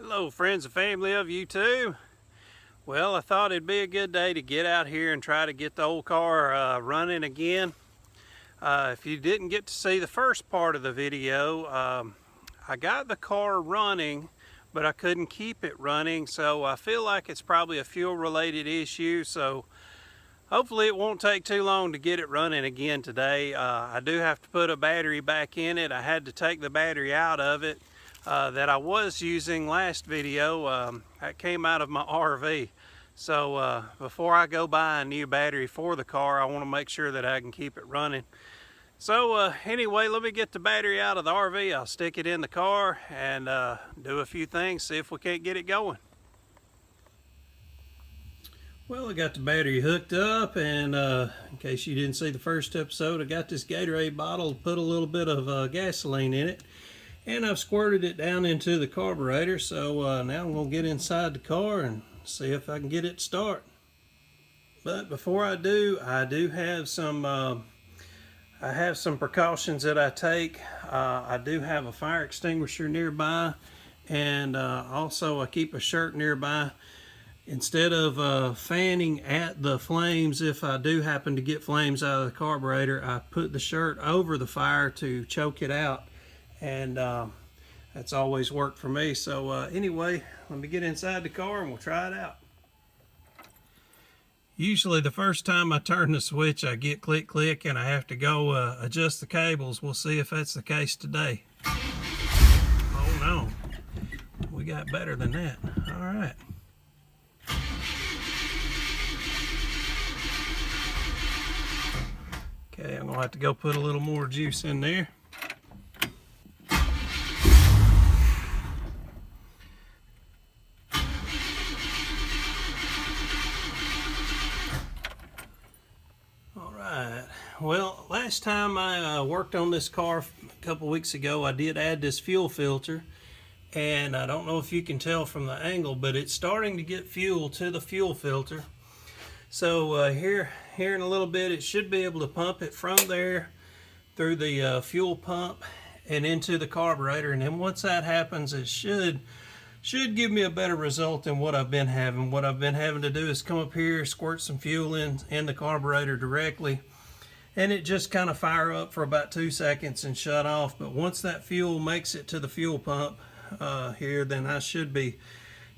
Hello friends and family of YouTube. Well, I thought it'd be a good day to get out here and try to get the old car running again. If you didn't get to see the first part of the video, I got the car running, but I couldn't keep it running, so I feel like it's probably a fuel related issue. So hopefully it won't take too long to get it running again today. I do have to put a battery back in it. I had to take the battery out of it that I was using last video. That came out of my RV. So before I go buy a new battery for the car, I want to make sure that I can keep it running. So anyway, let me get the battery out of the RV. I'll stick it in the car and do a few things, see if we can't get it going. Well, I got the battery hooked up, and in case you didn't see the first episode, I got this Gatorade bottle, put a little bit of gasoline in it, and I've squirted it down into the carburetor. So now I'm going to get inside the car and see if I can get it to start. But before I do have some I have some precautions that I take. I do have a fire extinguisher nearby, and also I keep a shirt nearby. Instead of fanning at the flames, if I do happen to get flames out of the carburetor, I put the shirt over the fire to choke it out, and that's always worked for me. So anyway, let me get inside the car and we'll try it out. Usually the first time I turn the switch, I get click click and I have to go adjust the cables. We'll see if that's the case today. Oh no, we got better than that. All right. Okay, I'm gonna have to go put a little more juice in there. Well, last time I worked on this car a couple weeks ago, I did add this fuel filter, and I don't know if you can tell from the angle, but it's starting to get fuel to the fuel filter. So here in a little bit, it should be able to pump it from there through the fuel pump and into the carburetor, and then once that happens, it should give me a better result than what I've been having. What I've been having to do is come up here, squirt some fuel in the carburetor directly, and it just kind of fire up for about 2 seconds and shut off. But once that fuel makes it to the fuel pump here, then I should be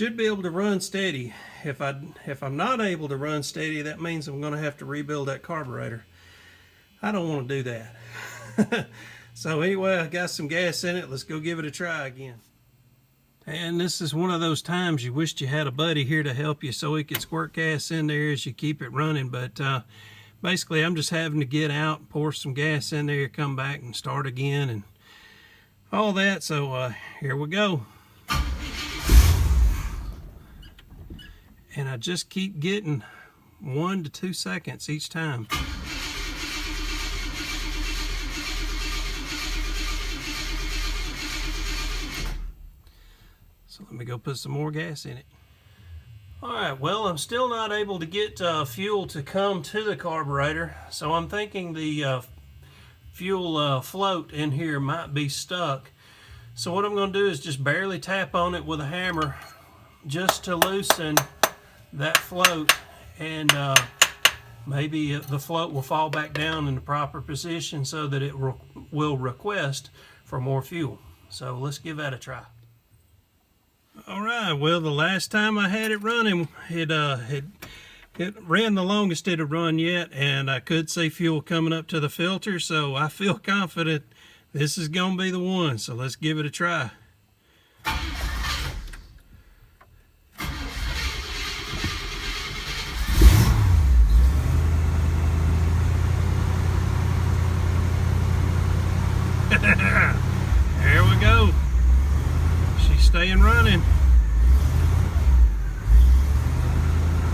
able to run steady. If I'm not able to run steady, that means I'm going to have to rebuild that carburetor. I don't want to do that. So anyway, I got some gas in it. Let's go give it a try again. And this is one of those times you wished you had a buddy here to help you so he could squirt gas in there as you keep it running. But basically, I'm just having to get out, pour some gas in there, come back and start again and all that. So here we go. And I just keep getting 1 to 2 seconds each time. So let me go put some more gas in it. Alright, well, I'm still not able to get fuel to come to the carburetor, so I'm thinking the fuel float in here might be stuck. So what I'm going to do is just barely tap on it with a hammer just to loosen that float, and maybe the float will fall back down in the proper position so that it will request for more fuel. So let's give that a try. Alright, well, the last time I had it running, it ran the longest it had run yet, and I could see fuel coming up to the filter, so I feel confident this is going to be the one. So let's give it a try. There we go. She's staying running.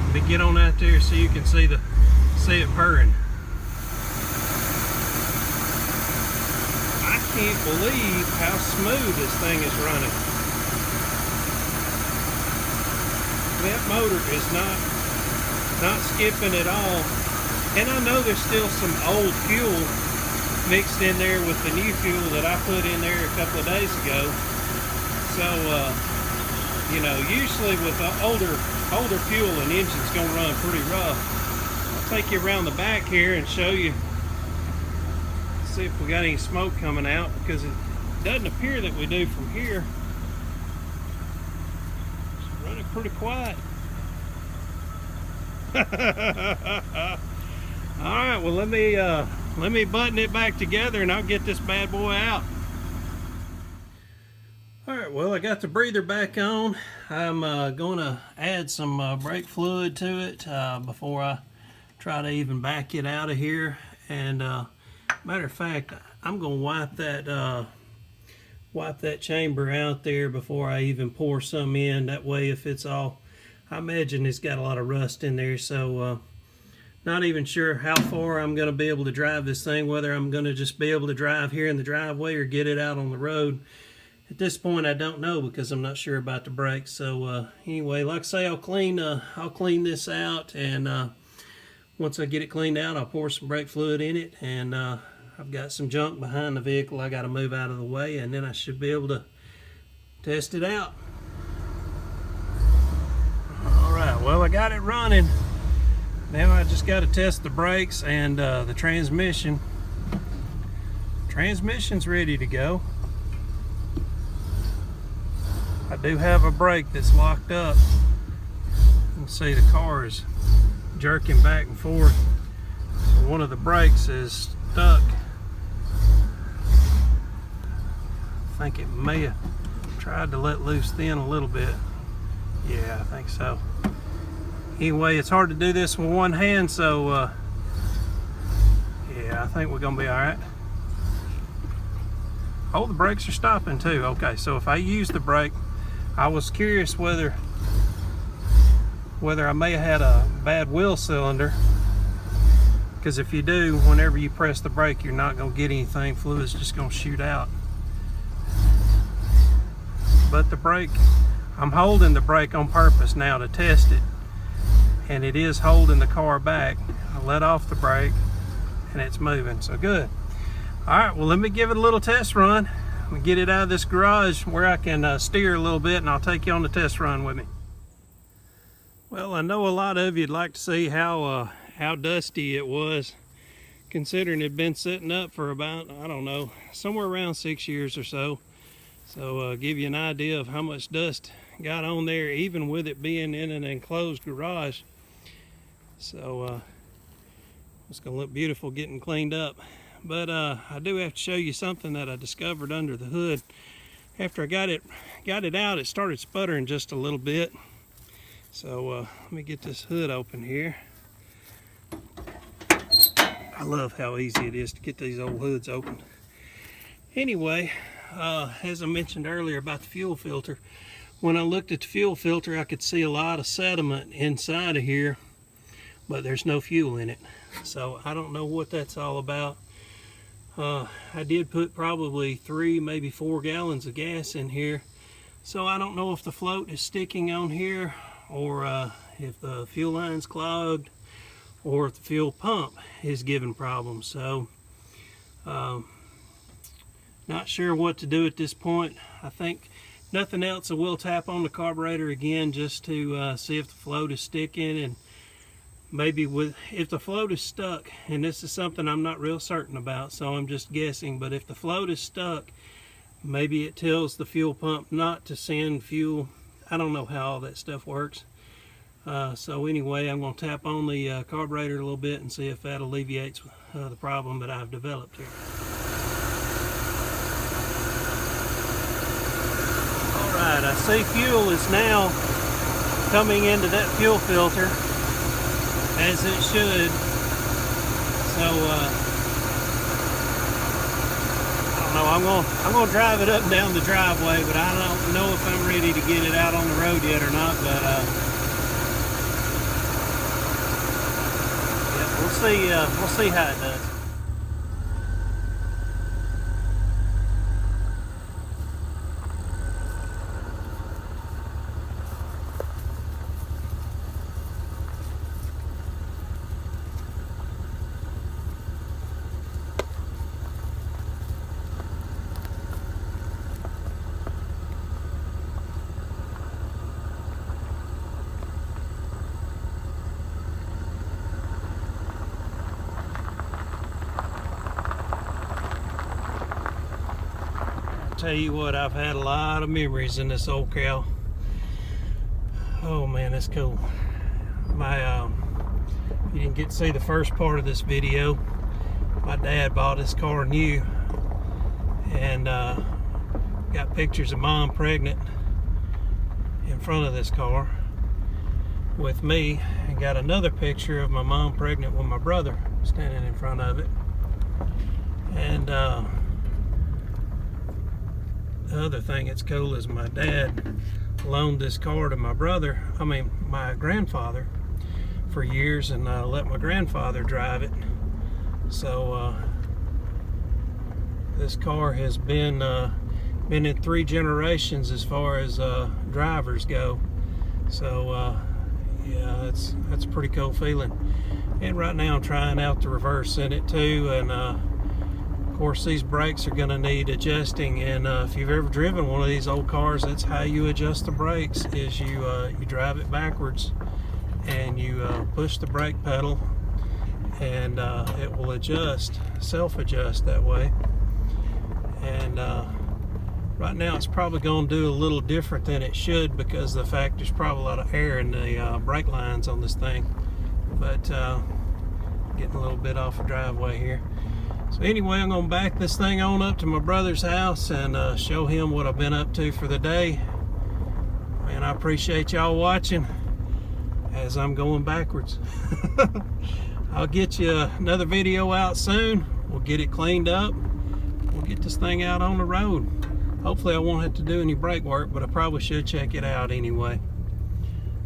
Let me get on out there so you can see it purring. I can't believe how smooth this thing is running. That motor is not skipping at all. And I know there's still some old fuel mixed in there with the new fuel that I put in there a couple of days ago. So You know, usually with older fuel, an engine's gonna run pretty rough. I'll take you around the back here and show you, see if we got any smoke coming out, because it doesn't appear that we do from here. It's running pretty quiet. All right, well, let me button it back together and I'll get this bad boy out. All right, well, I got the breather back on. I'm going to add some brake fluid to it before I try to even back it out of here. And matter of fact, I'm going to wipe that chamber out there before I even pour some in. That way, if it's all, I imagine it's got a lot of rust in there, so not even sure how far I'm going to be able to drive this thing, whether I'm going to just be able to drive here in the driveway or get it out on the road. At this point, I don't know, because I'm not sure about the brakes. So anyway, like I say, I'll clean this out, and once I get it cleaned out, I'll pour some brake fluid in it. And I've got some junk behind the vehicle I got to move out of the way, and then I should be able to test it out. All right, well, I got it running. Now I just got to test the brakes and the transmission. Transmission's ready to go. I do have a brake that's locked up. You can see the car is jerking back and forth. One of the brakes is stuck. I think it may have tried to let loose then a little bit. Yeah, I think so. Anyway, it's hard to do this with one hand, so yeah, I think we're gonna be all right. Oh, the brakes are stopping too. Okay, so if I use the brake, I was curious whether I may have had a bad wheel cylinder, because if you do, whenever you press the brake, you're not going to get anything. Fluid's just going to shoot out. But the brake, I'm holding the brake on purpose now to test it, and it is holding the car back. I let off the brake and it's moving, so good. All right, well, let me give it a little test run. We get it out of this garage where I can steer a little bit, and I'll take you on the test run with me. Well, I know a lot of you'd like to see how dusty it was, considering it had been sitting up for about, I don't know, somewhere around 6 years or so. So give you an idea of how much dust got on there, even with it being in an enclosed garage. So it's gonna look beautiful getting cleaned up. But I do have to show you something that I discovered under the hood. After I got it out, it started sputtering just a little bit. So let me get this hood open here. I love how easy it is to get these old hoods open. Anyway, as I mentioned earlier about the fuel filter, when I looked at the fuel filter, I could see a lot of sediment inside of here, but there's no fuel in it. So I don't know what that's all about. I did put probably 3, maybe 4 gallons of gas in here, so I don't know if the float is sticking on here, or if the fuel line's clogged, or if the fuel pump is giving problems. So not sure what to do at this point. I think nothing else, I will tap on the carburetor again just to see if the float is sticking, and maybe if the float is stuck, and this is something I'm not real certain about, so I'm just guessing, but if the float is stuck, maybe it tells the fuel pump not to send fuel. I don't know how all that stuff works. So anyway, I'm going to tap on the carburetor a little bit and see if that alleviates the problem that I've developed here. Alright, I see fuel is now coming into that fuel filter, as it should. So I don't know, I'm gonna drive it up and down the driveway, but I don't know if I'm ready to get it out on the road yet or not. But yeah, we'll see how it does. tell you what, I've had a lot of memories in this old cow. Oh man, that's cool. You didn't get to see the first part of this video. My dad bought this car new, and got pictures of Mom pregnant in front of this car with me, and got another picture of my mom pregnant with my brother standing in front of it. And the other thing that's cool is my dad loaned this car to my grandfather for years, and let my grandfather drive it. So this car has been in 3 generations as far as drivers go. So yeah, that's a pretty cool feeling. And right now I'm trying out the reverse in it too, and of course these brakes are going to need adjusting. And if you've ever driven one of these old cars, that's how you adjust the brakes, is you drive it backwards and you push the brake pedal, and it will adjust, self-adjust that way. And right now it's probably going to do a little different than it should, because of the fact there's probably a lot of air in the brake lines on this thing. But getting a little bit off the driveway here. So anyway, I'm going to back this thing on up to my brother's house and show him what I've been up to for the day. And I appreciate y'all watching as I'm going backwards. I'll get you another video out soon. We'll get it cleaned up. We'll get this thing out on the road. Hopefully I won't have to do any brake work, but I probably should check it out anyway.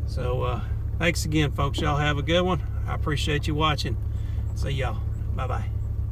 So thanks again, folks. Y'all have a good one. I appreciate you watching. See y'all. Bye-bye.